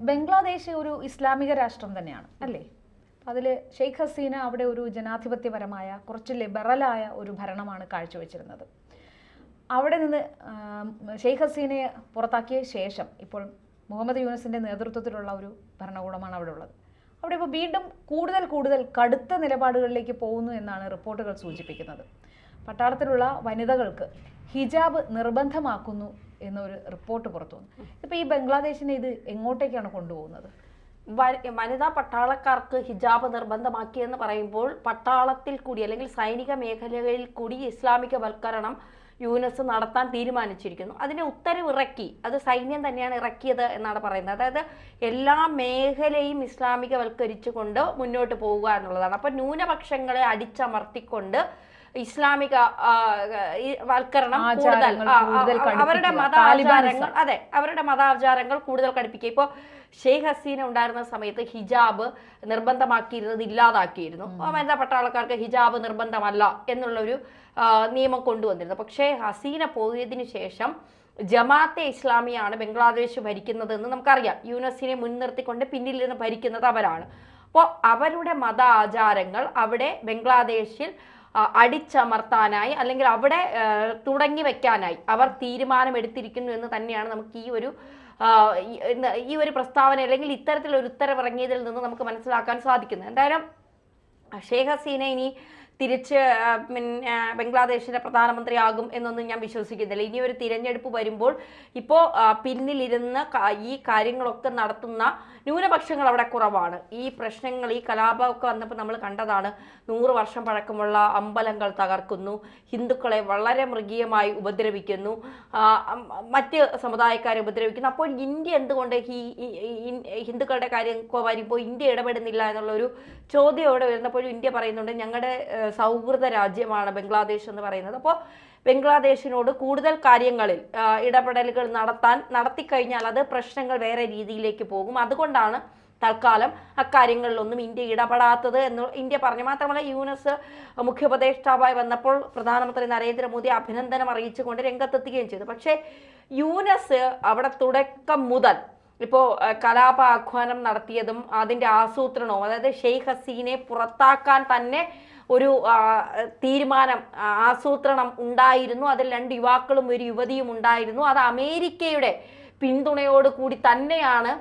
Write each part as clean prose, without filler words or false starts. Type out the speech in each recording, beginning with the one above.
ബംഗ്ലാദേശ് ഒരു ഇസ്ലാമിക രാഷ്ട്രം തന്നെയാണ് അല്ലേ? അതിൽ ഷെയ്ഖ് ഹസീന അവിടെ ഒരു ജനാധിപത്യപരമായ കുറച്ച് ലിബറലായ ഒരു ഭരണമാണ് കാഴ്ചവെച്ചിരുന്നത്. അവിടെ നിന്ന് ഷെയ്ഖ് ഹസീനയെ പുറത്താക്കിയ ശേഷം ഇപ്പോൾ മുഹമ്മദ് യൂനസിൻ്റെ നേതൃത്വത്തിലുള്ള ഒരു ഭരണകൂടമാണ് അവിടെ ഉള്ളത്. അവിടെ ഇപ്പോൾ വീണ്ടും കൂടുതൽ കടുത്ത നിലപാടുകളിലേക്ക് പോകുന്നു എന്നാണ് റിപ്പോർട്ടുകൾ സൂചിപ്പിക്കുന്നത്. പട്ടാളത്തിലുള്ള വനിതകൾക്ക് ഹിജാബ് നിർബന്ധമാക്കുന്നു എന്നൊരു റിപ്പോർട്ട് പുറത്തു വന്നു. ഇപ്പോൾ ഈ ബംഗ്ലാദേശിനെ ഇത് എങ്ങോട്ടേക്കാണ് കൊണ്ടുപോകുന്നത്? വനിതാ പട്ടാളക്കാർക്ക് ഹിജാബ് നിർബന്ധമാക്കിയെന്ന് പറയുമ്പോൾ പട്ടാളത്തിൽ കൂടി അല്ലെങ്കിൽ സൈനിക മേഖലകളിൽ കൂടി ഇസ്ലാമികവൽക്കരണം യൂനസ് നടത്താൻ തീരുമാനിച്ചിരിക്കുന്നു. അതിന് ഉത്തരവ് ഇറക്കി, അത് സൈന്യം തന്നെയാണ് ഇറക്കിയത് എന്നാണ് പറയുന്നത്. അതായത് എല്ലാ മേഖലയും ഇസ്ലാമികവൽക്കരിച്ചുകൊണ്ട് മുന്നോട്ട് പോവുക എന്നുള്ളതാണ്. അപ്പോൾ ന്യൂനപക്ഷങ്ങളെ അടിച്ചമർത്തിക്കൊണ്ട് ഇസ്ലാമിക വൽക്കരണം കൂടുതൽ അവരുടെ മതാചാരങ്ങൾ അവരുടെ മതാചാരങ്ങൾ കൂടുതൽ കടുപ്പിക്കുക. ഇപ്പോൾ ഷെയ്ഖ് ഹസീന ഉണ്ടായിരുന്ന സമയത്ത് ഹിജാബ് നിർബന്ധമാക്കിയിരുന്നത് ഇല്ലാതാക്കിയിരുന്നു. വനിതാ പട്ടാളക്കാർക്ക് ഹിജാബ് നിർബന്ധമല്ല എന്നുള്ളൊരു നിയമം കൊണ്ടുവന്നിരുന്നു. പക്ഷേ ഹസീന പോയതിനു ശേഷം ജമാഅത്തെ ഇസ്ലാമിയാണ് ബംഗ്ലാദേശ് ഭരിക്കുന്നതെന്ന് നമുക്കറിയാം. യൂനസിനെ മുൻനിർത്തിക്കൊണ്ട് പിന്നിൽ നിന്ന് ഭരിക്കുന്നത് അവരാണ്. അപ്പോൾ അവരുടെ മത ആചാരങ്ങൾ അവിടെ ബംഗ്ലാദേശിൽ അടിച്ചമർത്താനായി അല്ലെങ്കിൽ അവിടെ തുടങ്ങി വെക്കാനായി അവർ തീരുമാനമെടുത്തിരിക്കുന്നു എന്ന് തന്നെയാണ് നമുക്ക് ഈ ഒരു പ്രസ്താവന അല്ലെങ്കിൽ ഇത്തരത്തിലൊരു ഉത്തരവിറങ്ങിയതിൽ നിന്ന് നമുക്ക് മനസ്സിലാക്കാൻ സാധിക്കുന്നത്. എന്തായാലും ഷെയ്ഖ് ഹസീന ഇനി തിരിച്ച് ബംഗ്ലാദേശിന്റെ പ്രധാനമന്ത്രിയാകും എന്നൊന്നും ഞാൻ വിശ്വസിക്കുന്നില്ല. ഇനി ഒരു തിരഞ്ഞെടുപ്പ് വരുമ്പോൾ ഇപ്പോൾ പിന്നിലിരുന്ന് ഈ കാര്യങ്ങളൊക്കെ നടത്തുന്ന ന്യൂനപക്ഷങ്ങൾ അവിടെ കുറവാണ്. ഈ പ്രശ്നങ്ങൾ, ഈ കലാപമൊക്കെ വന്നപ്പോൾ നമ്മൾ കണ്ടതാണ്. 100 വർഷം പഴക്കമുള്ള അമ്പലങ്ങൾ തകർക്കുന്നു, ഹിന്ദുക്കളെ വളരെ മൃഗീയമായി ഉപദ്രവിക്കുന്നു, മറ്റ് സമുദായക്കാരെ ഉപദ്രവിക്കുന്നു. അപ്പോൾ ഇന്ത്യ എന്തുകൊണ്ട് ഹിന്ദുക്കളുടെ കാര്യം വരുമ്പോൾ ഇന്ത്യ ഇടപെടുന്നില്ല എന്നുള്ളൊരു ചോദ്യം അവിടെ വരുന്നപ്പോഴും ഇന്ത്യ പറയുന്നുണ്ട് ഞങ്ങളുടെ സൗഹൃദ രാജ്യമാണ് ബംഗ്ലാദേശ് എന്ന് പറയുന്നത്. അപ്പോൾ ബംഗ്ലാദേശിനോട് കൂടുതൽ കാര്യങ്ങളിൽ ഇടപെടലുകൾ നടത്തിക്കഴിഞ്ഞാൽ അത് പ്രശ്നങ്ങൾ വേറെ രീതിയിലേക്ക് പോകും. അതുകൊണ്ടാണ് തൽക്കാലം അക്കാര്യങ്ങളിലൊന്നും ഇന്ത്യ ഇടപെടാത്തത് എന്ന് ഇന്ത്യ പറഞ്ഞു. മാത്രമല്ല യൂനസ് മുഖ്യോപദേഷ്ടാവായി വന്നപ്പോൾ പ്രധാനമന്ത്രി നരേന്ദ്രമോദി അഭിനന്ദനം അറിയിച്ചുകൊണ്ട് രംഗത്തെത്തുകയും ചെയ്തു. പക്ഷേ യൂനസ് അവിടെ തുടക്കം മുതൽ ഇപ്പോൾ കലാപ ആഹ്വാനം നടത്തിയതും അതിൻ്റെ ആസൂത്രണവും, അതായത് ഷെയ്ഖ് ഹസീനെ പുറത്താക്കാൻ തന്നെ ഒരു തീരുമാനം ആസൂത്രണം ഉണ്ടായിരുന്നു. അതിൽ 2 യുവാക്കളും ഒരു യുവതിയും ഉണ്ടായിരുന്നു. അത് അമേരിക്കയുടെ പിന്തുണയോട് കൂടി തന്നെയാണ്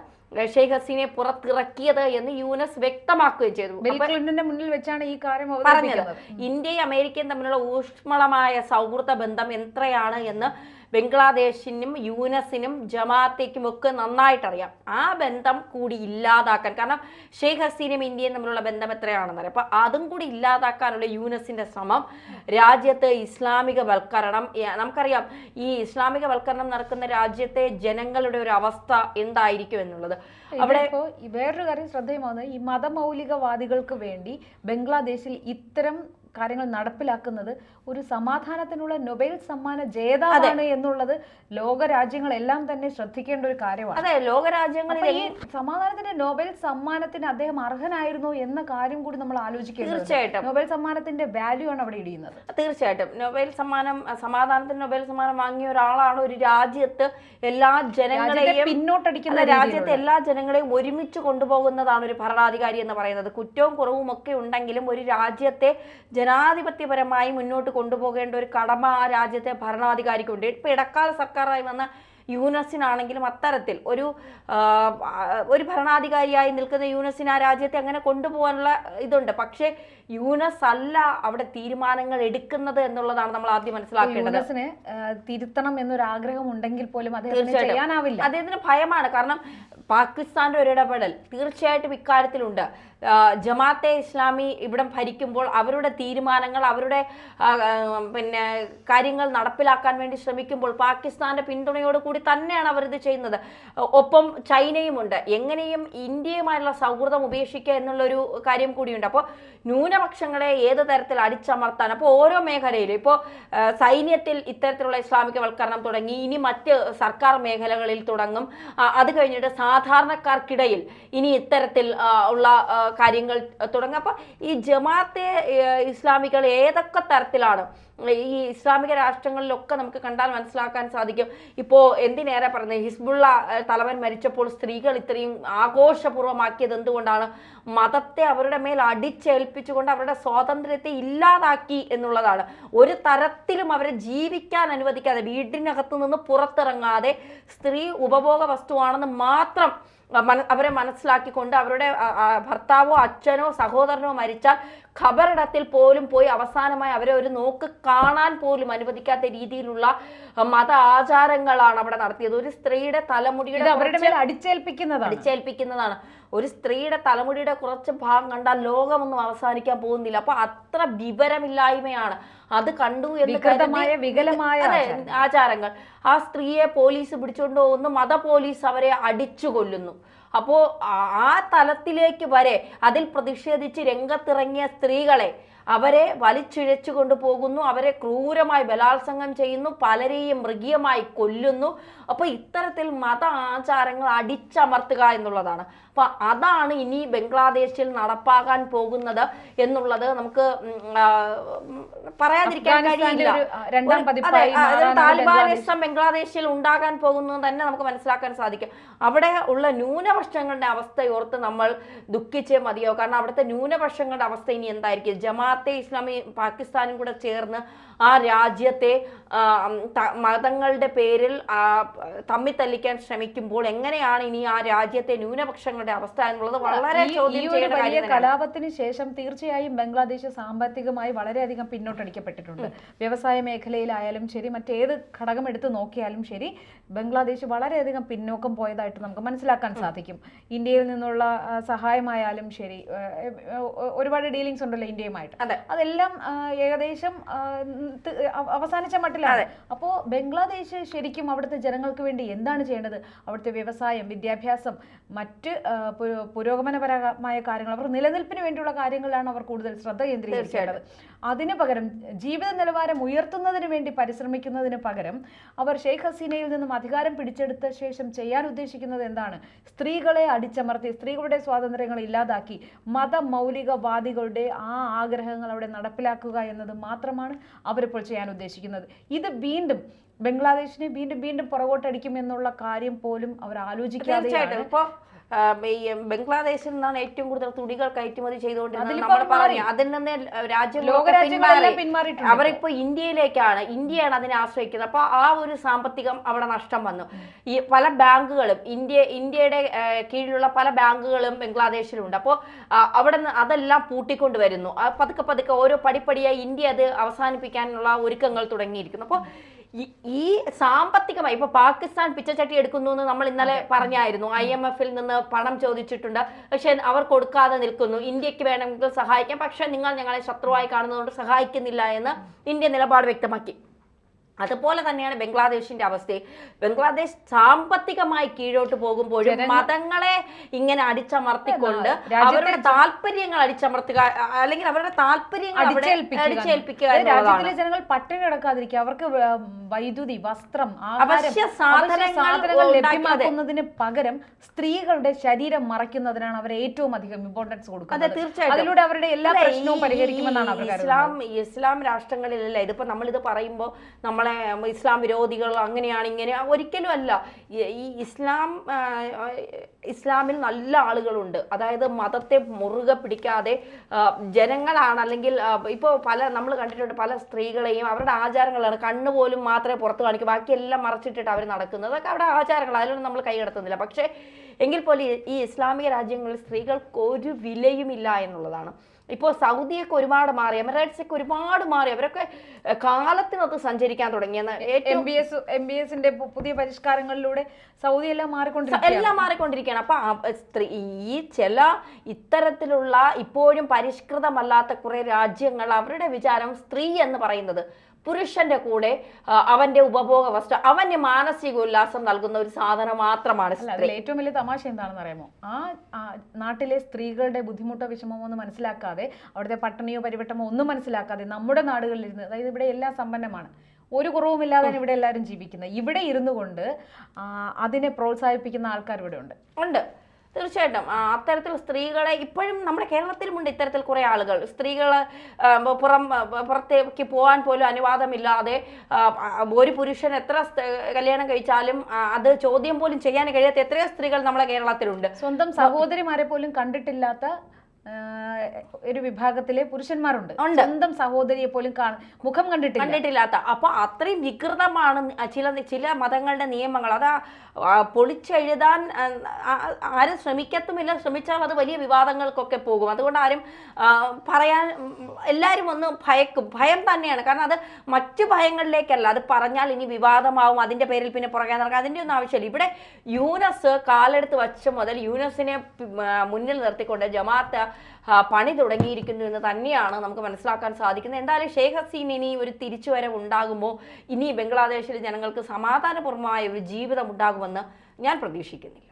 ഷെയ്ഖ് ഹസീനെ പുറത്തിറക്കിയത് എന്ന് യൂനസ് വ്യക്തമാക്കുകയും ചെയ്തു. ബിൽ ക്ലിന്റന്റെ മുന്നിൽ വെച്ചാണ് ഈ കാര്യം പറഞ്ഞത്. ഇന്ത്യയും അമേരിക്കയും തമ്മിലുള്ള ഊഷ്മളമായ സൗഹൃദ ബന്ധം എത്രയാണ് എന്ന് ബംഗ്ലാദേശിനും യൂനസിനും ജമാഅത്തേക്കും ഒക്കെ നന്നായിട്ടറിയാം. ആ ബന്ധം കൂടി ഇല്ലാതാക്കാൻ, കാരണം ഷെയ്ഖ് ഹസീനയും ഇന്ത്യയും തമ്മിലുള്ള ബന്ധം എത്രയാണെന്നറിയാം. അപ്പോൾ അതും കൂടി ഇല്ലാതാക്കാനുള്ള യൂനസിന്റെ ശ്രമം, രാജ്യത്ത് ഇസ്ലാമികവൽക്കരണം, നമുക്കറിയാം ഈ ഇസ്ലാമികവൽക്കരണം നടക്കുന്ന രാജ്യത്തെ ജനങ്ങളുടെ ഒരു അവസ്ഥ എന്തായിരിക്കും എന്നുള്ളത്. അവിടെ ഇപ്പോൾ വേറൊരു കാര്യം ശ്രദ്ധേയമാകുന്നത്, ഈ മതമൗലികവാദികൾക്ക് വേണ്ടി ബംഗ്ലാദേശിൽ ഇത്തരം കാര്യങ്ങൾ നടപ്പിലാക്കുന്നത് ഒരു സമാധാനത്തിനുള്ള നൊബേൽ സമ്മാന ജേതാവാണ് എന്നുള്ളത് ലോകരാജ്യങ്ങളെല്ലാം തന്നെ ശ്രദ്ധിക്കേണ്ട ഒരു കാര്യമാണ്. അതെ, ലോകരാജ്യങ്ങളിൽ ഈ സമാധാനത്തിന്റെ നൊബേൽ സമ്മാനത്തിന് അദ്ദേഹം അർഹനായിരുന്നു എന്ന കാര്യം കൂടി നമ്മൾ ആലോചിക്കേണ്ടത്. തീർച്ചയായിട്ടും നൊബേൽ സമ്മാനത്തിന്റെ വാല്യൂ ആണ് അവിടെ ഇടിയുന്നത്. തീർച്ചയായിട്ടും നൊബേൽ സമ്മാനം, സമാധാനത്തിന് നൊബേൽ സമ്മാനം വാങ്ങിയ ഒരാളാണ് ഒരു രാജ്യത്ത് എല്ലാ ജനങ്ങളെയും പിന്നോട്ടടിക്കുന്ന, രാജ്യത്തെ എല്ലാ ജനങ്ങളെയും ഒരുമിച്ച് കൊണ്ടുപോകുന്നതാണ് ഒരു ഭരണാധികാരി എന്ന് പറയുന്നത്. കുറ്റവും കുറവും ഒക്കെ ഉണ്ടെങ്കിലും ഒരു രാജ്യത്തെ ജനാധിപത്യപരമായി മുന്നോട്ട് കൊണ്ടുപോകേണ്ട ഒരു കടമ ആ രാജ്യത്തെ ഭരണാധികാരിക്കുണ്ട്. ഇപ്പൊ ഇടക്കാല സർക്കാരായി വന്ന യൂനസിനാണെങ്കിലും അത്തരത്തിൽ ഒരു ഭരണാധികാരിയായി നിൽക്കുന്ന യൂനസിന് ആ രാജ്യത്തെ അങ്ങനെ കൊണ്ടുപോകാനുള്ള ഇതുണ്ട്. പക്ഷേ യൂനസ് അല്ല അവിടെ തീരുമാനങ്ങൾ എടുക്കുന്നത് എന്നുള്ളതാണ് നമ്മൾ ആദ്യം മനസ്സിലാക്കേണ്ടത്. യൂനസിന് തിരുത്തണം എന്നൊരു ആഗ്രഹം ഉണ്ടെങ്കിൽ പോലും അദ്ദേഹത്തിന് ചെയ്യാനാവില്ല. അദ്ദേഹത്തിന് ഭയമാണ്. കാരണം പാകിസ്ഥാന്റെ ഒരു ഇടപെടൽ തീർച്ചയായിട്ടും ഇക്കാര്യത്തിലുണ്ട്. ജമാഅത്തെ ഇസ്ലാമി ഇവിടം ഭരിക്കുമ്പോൾ അവരുടെ തീരുമാനങ്ങൾ, അവരുടെ കാര്യങ്ങൾ നടപ്പിലാക്കാൻ വേണ്ടി ശ്രമിക്കുമ്പോൾ പാകിസ്ഥാന്റെ പിന്തുണയോട് കൂടി തന്നെയാണ് അവരിത് ചെയ്യുന്നത്. ഒപ്പം ചൈനയുമുണ്ട്. എങ്ങനെയും ഇന്ത്യയുമായുള്ള സൗഹൃദം ഉപേക്ഷിക്കുക എന്നുള്ളൊരു കാര്യം കൂടിയുണ്ട്. അപ്പോൾ ന്യൂനപക്ഷങ്ങളെ ഏത് തരത്തിൽ അടിച്ചമർത്താൻ, അപ്പോൾ ഓരോ മേഖലയിലും ഇപ്പോൾ സൈന്യത്തിൽ ഇത്തരത്തിലുള്ള ഇസ്ലാമികവൽക്കരണം തുടങ്ങി, ഇനി മറ്റ് സർക്കാർ മേഖലകളിൽ തുടങ്ങും. അത് കഴിഞ്ഞിട്ട് സാധാരണക്കാർക്കിടയിൽ ഇനി ഇത്തരത്തിൽ ഉള്ള കാര്യങ്ങൾ തുടങ്ങും. അപ്പോൾ ഈ ജമാഅത്തെ ഇസ്ലാമികൾ ഏതൊക്കെ തരത്തിലാണ് ഈ ഇസ്ലാമിക രാഷ്ട്രങ്ങളിലൊക്കെ നമുക്ക് കണ്ടാൽ മനസ്സിലാക്കാൻ സാധിക്കും. ഇപ്പോൾ എന്തിനേറെ പറഞ്ഞത്, ഹിസ്ബുള്ള തലവൻ മരിച്ചപ്പോൾ സ്ത്രീകൾ ഇത്രയും ആഘോഷപൂർവ്വമാക്കിയത് എന്തുകൊണ്ടാണ്? മതത്തെ അവരുടെ മേൽ അടിച്ചേൽപ്പിച്ചുകൊണ്ട് അവരുടെ സ്വാതന്ത്ര്യത്തെ ഇല്ലാതാക്കി എന്നുള്ളതാണ്. ഒരു തരത്തിലും അവരെ ജീവിക്കാൻ അനുവദിക്കാതെ, വീടിനകത്തു നിന്ന് പുറത്തിറങ്ങാതെ സ്ത്രീ ഉപഭോഗ വസ്തുവാണെന്ന് മാത്രം അവരെ മനസ്സിലാക്കിക്കൊണ്ട് അവരുടെ ഭർത്താവോ അച്ഛനോ സഹോദരനോ മരിച്ചാൽ ഖബറിടത്തിൽ പോലും പോയി അവസാനമായി അവരെ ഒരു നോക്ക് കാണാൻ പോലും അനുവദിക്കാത്ത രീതിയിലുള്ള മത ആചാരങ്ങളാണ് അവിടെ നടത്തിയത്. ഒരു സ്ത്രീയുടെ തലമുടിയുടെ അടിച്ചേൽപ്പിക്കുന്നതാണ്. ഒരു സ്ത്രീയുടെ തലമുടിയുടെ കുറച്ച് ഭാഗം കണ്ടാൽ ലോകമൊന്നും അവസാനിക്കാൻ പോകുന്നില്ല. അപ്പൊ അത്ര വിവരമില്ലായ്മയാണ്. അത് കണ്ടു എന്ന് വികലമായ ആചാരങ്ങൾ. ആ സ്ത്രീയെ പോലീസ് പിടിച്ചുകൊണ്ട് പോകുന്നു, മത പോലീസ് അവരെ അടിച്ചു കൊല്ലുന്നു. അപ്പോൾ ആ തലത്തിലേക്ക് വരെ അതിൽ പ്രതിഷേധിച്ച് രംഗത്തിറങ്ങിയ സ്ത്രീകളെ അവരെ വലിച്ചിഴച്ചു കൊണ്ടുപോകുന്നു, അവരെ ക്രൂരമായി ബലാത്സംഗം ചെയ്യുന്നു, പലരെയും മൃഗീയമായി കൊല്ലുന്നു. അപ്പോൾ ഇത്തരത്തിൽ മത ആചാരങ്ങൾ അടിച്ചമർത്തുക എന്നുള്ളതാണ്. അപ്പൊ അതാണ് ഇനി ബംഗ്ലാദേശിൽ നടപ്പാകാൻ പോകുന്നത് എന്നുള്ളത് നമുക്ക് പറയാതിരിക്കാൻ കഴിയില്ല. താലിബാനിസം ബംഗ്ലാദേശിൽ ഉണ്ടാകാൻ പോകുന്നത് തന്നെ നമുക്ക് മനസ്സിലാക്കാൻ സാധിക്കും. അവിടെ ഉള്ള ന്യൂനപക്ഷങ്ങളുടെ അവസ്ഥയോർത്ത് നമ്മൾ ദുഃഖിച്ചേ മതിയോ. കാരണം അവിടുത്തെ ന്യൂനപക്ഷങ്ങളുടെ അവസ്ഥ ഇനി എന്തായിരിക്കും? ജമാഅത്തെ ഇസ്ലാമി പാകിസ്ഥാനും കൂടെ ചേർന്ന് ആ രാജ്യത്തെ മതങ്ങളുടെ പേരിൽ തമ്മിത്തല്ലിക്കാൻ ശ്രമിക്കുമ്പോൾ എങ്ങനെയാണ് ഇനി ആ രാജ്യത്തെ ന്യൂനപക്ഷങ്ങളുടെ അവസ്ഥ എന്നുള്ളത് വളരെ ചോദ്യം ചെയ്യേണ്ട കാര്യമാണ്. കലാപത്തിന് ശേഷം തീർച്ചയായും ബംഗ്ലാദേശ് സാമ്പത്തികമായി വളരെയധികം പിന്നോട്ടടിക്കപ്പെട്ടിട്ടുണ്ട്. വ്യവസായ മേഖലയിലായാലും ശരി, മറ്റേത് ഘടകം എടുത്ത് നോക്കിയാലും ശരി, ബംഗ്ലാദേശ് വളരെയധികം പിന്നോക്കം പോയതായിട്ട് നമുക്ക് മനസ്സിലാക്കാൻ സാധിക്കും. ഇന്ത്യയിൽ നിന്നുള്ള സഹായമായാലും ശരി, ഒരുപാട് ഡീലിങ്സ് ഉണ്ടല്ലോ ഇന്ത്യയുമായിട്ട്, അതെല്ലാം ഏകദേശം അവസാനിച്ച മട്ടിലാണ്. അപ്പോൾ ബംഗ്ലാദേശ് ശരിക്കും അവിടുത്തെ ജനങ്ങൾക്ക് വേണ്ടി എന്താണ് ചെയ്യേണ്ടത്? അവിടുത്തെ വ്യവസായം, വിദ്യാഭ്യാസം, മറ്റ് പുരോഗമനപരമായ കാര്യങ്ങൾ, അവർ നിലനിൽപ്പിന് വേണ്ടിയുള്ള കാര്യങ്ങളിലാണ് അവർ കൂടുതൽ ശ്രദ്ധ കേന്ദ്രീകരിക്കേണ്ടത്. അതിന് പകരം ജീവിത നിലവാരം ഉയർത്തുന്നതിന് വേണ്ടി പരിശ്രമിക്കുന്നതിന് പകരം അവർ ഷെയ്ഖ് ഹസീനയിൽ നിന്നും അധികാരം പിടിച്ചെടുത്ത ശേഷം ചെയ്യാൻ ഉദ്ദേശിക്കുന്നത് എന്താണ്? സ്ത്രീകളെ അടിച്ചമർത്തി, സ്ത്രീകളുടെ സ്വാതന്ത്ര്യങ്ങൾ ഇല്ലാതാക്കി, മതമൗലികവാദികളുടെ ആ ആഗ്രഹങ്ങൾ അവിടെ നടപ്പിലാക്കുക എന്നത് മാത്രമാണ് അവരിപ്പോൾ ചെയ്യാൻ ഉദ്ദേശിക്കുന്നത്. ഇത് വീണ്ടും ബംഗ്ലാദേശിനെ വീണ്ടും പുറകോട്ടടിക്കും എന്നുള്ള കാര്യം പോലും അവർ ആലോചിക്കാതെ ബംഗ്ലാദേശിൽ നിന്നാണ് ഏറ്റവും കൂടുതൽ തുണികൾ കയറ്റുമതി ചെയ്തുകൊണ്ടിരുന്നത്. നമ്മൾ പറഞ്ഞു അതിൽ നിന്ന് അവരിപ്പോ ഇന്ത്യയാണ് അതിനെ ആശ്രയിക്കുന്നത്. അപ്പൊ ആ ഒരു സാമ്പത്തികം അവിടെ നഷ്ടം വന്നു. ഈ പല ബാങ്കുകളും ഇന്ത്യയുടെ കീഴിലുള്ള പല ബാങ്കുകളും ബംഗ്ലാദേശിലുണ്ട്. അപ്പോൾ അവിടെ നിന്ന് അതെല്ലാം പൂട്ടിക്കൊണ്ട് വരുന്നു. പതുക്കെ ഓരോ പടിപ്പടിയായി ഇന്ത്യ അത് അവസാനിപ്പിക്കാനുള്ള ഒരുക്കങ്ങൾ തുടങ്ങിയിരിക്കുന്നു. അപ്പോൾ ഈ സാമ്പത്തികമായി ഇപ്പൊ പാകിസ്ഥാൻ പിച്ചച്ചട്ടി എടുക്കുന്നു എന്ന് നമ്മൾ ഇന്നലെ പറഞ്ഞായിരുന്നു. IMF-ൽ നിന്ന് പണം ചോദിച്ചിട്ടുണ്ട്, പക്ഷെ അവർ കൊടുക്കാതെ നിൽക്കുന്നു. ഇന്ത്യക്ക് വേണമെങ്കിൽ സഹായിക്കാം, പക്ഷെ നിങ്ങൾ ഞങ്ങളെ ശത്രുവായി കാണുന്നതുകൊണ്ട് സഹായിക്കുന്നില്ല എന്ന് ഇന്ത്യ നിലപാട് വ്യക്തമാക്കി. അതുപോലെ തന്നെയാണ് ബംഗ്ലാദേശിന്റെ അവസ്ഥ. ബംഗ്ലാദേശ് സാമ്പത്തികമായി കീഴോട്ട് പോകുമ്പോഴും മതങ്ങളെ ഇങ്ങനെ അടിച്ചമർത്തിക്കൊണ്ട് അവരുടെ താല്പര്യങ്ങൾ അടിച്ചമർത്തുക, അല്ലെങ്കിൽ അവരുടെ താല്പര്യങ്ങൾ അടിച്ചേൽപ്പിക്കുക. രാജ്യത്തിലെ ജനങ്ങൾ പട്ടിണി കിടക്കാതിരിക്കുക, അവർക്ക് വൈദ്യുതി, വസ്ത്രം, അവശ്യ സാധനങ്ങൾ ലഭ്യമാക്കുന്നതിന് പകരം സ്ത്രീകളുടെ ശരീരം മറയ്ക്കുന്നതിനാണ് അവർ ഏറ്റവും അധികം ഇമ്പോർട്ടൻസ് കൊടുക്കുന്നത്. തീർച്ചയായും അതിലൂടെ അവരുടെ എല്ലാ പ്രശ്നവും പരിഹരിക്കുമെന്നാണ് അവർ ഇസ്ലാം രാഷ്ട്രങ്ങളിലല്ല ഇതിപ്പോ നമ്മളിത് പറയുമ്പോൾ നമ്മളെ ഇസ്ലാം വിരോധികൾ അങ്ങനെയാണ് ഇങ്ങനെ, ഒരിക്കലും അല്ല. ഈ ഇസ്ലാമിൽ നല്ല ആളുകളുണ്ട്. അതായത് മതത്തെ മുറുകെ പിടിക്കാതെ ജനങ്ങളാണ്, അല്ലെങ്കിൽ ഇപ്പോൾ നമ്മൾ കണ്ടിട്ടുണ്ട് പല സ്ത്രീകളെയും അവരുടെ ആചാരങ്ങളാണ്, കണ്ണുപോലും മാത്രമേ പുറത്ത് കാണിക്കൂ, ബാക്കിയെല്ലാം മറച്ചിട്ടിട്ട് അവർ നടക്കുന്നത്. അതൊക്കെ അവിടെ ആചാരങ്ങൾ, അതിലൊന്നും നമ്മൾ കൈകടത്തുന്നില്ല. പക്ഷേ എങ്കിൽ പോലും ഈ ഇസ്ലാമിക രാജ്യങ്ങളിൽ സ്ത്രീകൾക്ക് ഒരു വിലയുമില്ല എന്നുള്ളതാണ്. ഇപ്പോൾ സൗദിയൊക്കെ ഒരുപാട് മാറി, എമിറേറ്റ്സൊക്കെ ഒരുപാട് മാറി, അവരൊക്കെ കാലത്തിനൊത്ത് സഞ്ചരിക്കാൻ തുടങ്ങിയെന്ന്. MBSന്റെ പുതിയ പരിഷ്കാരങ്ങളിലൂടെ സൗദി എല്ലാം മാറിക്കൊണ്ടിരിക്കുകയാണ്. അപ്പൊ ഈ ചില ഇത്തരത്തിലുള്ള ഇപ്പോഴും പരിഷ്കൃതമല്ലാത്ത കുറെ രാജ്യങ്ങൾ, അവരുടെ വിചാരം സ്ത്രീ എന്ന് പറയുന്നത് പുരുഷന്റെ കൂടെ അവന്റെ ഉപഭോഗ വസ്തു, അവന് മാനസിക ഉല്ലാസം നൽകുന്ന ഒരു സാധനം മാത്രമാണ്. ഏറ്റവും വലിയ തമാശ എന്താണെന്ന് അറിയാമോ? ആ നാട്ടിലെ സ്ത്രീകളുടെ ബുദ്ധിമുട്ടോ വിഷമമോ ഒന്നും മനസ്സിലാക്കാതെ, അവിടുത്തെ പട്ടിണിയോ പരിവട്ടമോ ഒന്നും മനസ്സിലാക്കാതെ നമ്മുടെ നാടുകളിലിരുന്ന്, അതായത് ഇവിടെ എല്ലാം സമ്പന്നമാണ്, ഒരു കുറവുമില്ലാതെ ഇവിടെ എല്ലാവരും ജീവിക്കുന്നത്, ഇവിടെ ഇരുന്നു കൊണ്ട് അതിനെ പ്രോത്സാഹിപ്പിക്കുന്ന ആൾക്കാർ ഇവിടെ ഉണ്ട്. തീർച്ചയായിട്ടും അത്തരത്തിൽ സ്ത്രീകളെ ഇപ്പോഴും നമ്മുടെ കേരളത്തിലുമുണ്ട് ഇത്തരത്തിൽ കുറെ ആളുകൾ. സ്ത്രീകൾ പുറത്തേക്ക് പോകാൻ പോലും അനുവാദമില്ലാതെ ഒരു പുരുഷൻ എത്ര കല്യാണം കഴിച്ചാലും അത് ചോദ്യം പോലും ചെയ്യാൻ കഴിയാത്ത എത്രയോ സ്ത്രീകൾ നമ്മുടെ കേരളത്തിലുണ്ട്. സ്വന്തം സഹോദരിമാരെ പോലും കണ്ടിട്ടില്ലാത്ത ഒരു വിഭാഗത്തിലെ പുരുഷന്മാരുണ്ട്. സ്വന്തം സഹോദരിയെ പോലും മുഖം കണ്ടിട്ടില്ലാത്ത. അപ്പൊ അത്രയും വികൃതമാണ് ചില മതങ്ങളുടെ നിയമങ്ങൾ. അത് പൊളിച്ചെഴുതാൻ ആരും ശ്രമിക്കത്തുമില്ല. ശ്രമിച്ചാൽ അത് വലിയ വിവാദങ്ങൾക്കൊക്കെ പോകും. അതുകൊണ്ട് ആരും പറയാൻ എല്ലാവരും ഒന്ന് ഭയം തന്നെയാണ്. കാരണം അത് മറ്റു ഭയങ്ങളിലേക്കല്ല. അത് പറഞ്ഞാൽ ഇനി വിവാദമാവും, അതിന്റെ പേരിൽ പിന്നെ പുറകെ നടക്കുക, അതിന്റെ ഒന്നും ആവശ്യമില്ല. ഇവിടെ യൂനസ് കാലെടുത്ത് വച്ച മുതൽ യൂനസിനെ മുന്നിൽ നിർത്തിക്കൊണ്ട് ജമാഅത്ത് പണി തുടങ്ങിയിരിക്കുന്നു എന്ന് തന്നെയാണ് നമുക്ക് മനസ്സിലാക്കാൻ സാധിക്കുന്നത്. എന്തായാലും ഷെയ്ഖ് ഹസീന ഇനി ഒരു തിരിച്ചുവരവ് ഉണ്ടാകുമോ, ഇനി ബംഗ്ലാദേശിലെ ജനങ്ങൾക്ക് സമാധാനപൂർവമായ ഒരു ജീവിതം ഉണ്ടാകുമെന്ന് ഞാൻ പ്രതീക്ഷിക്കുന്നില്ല.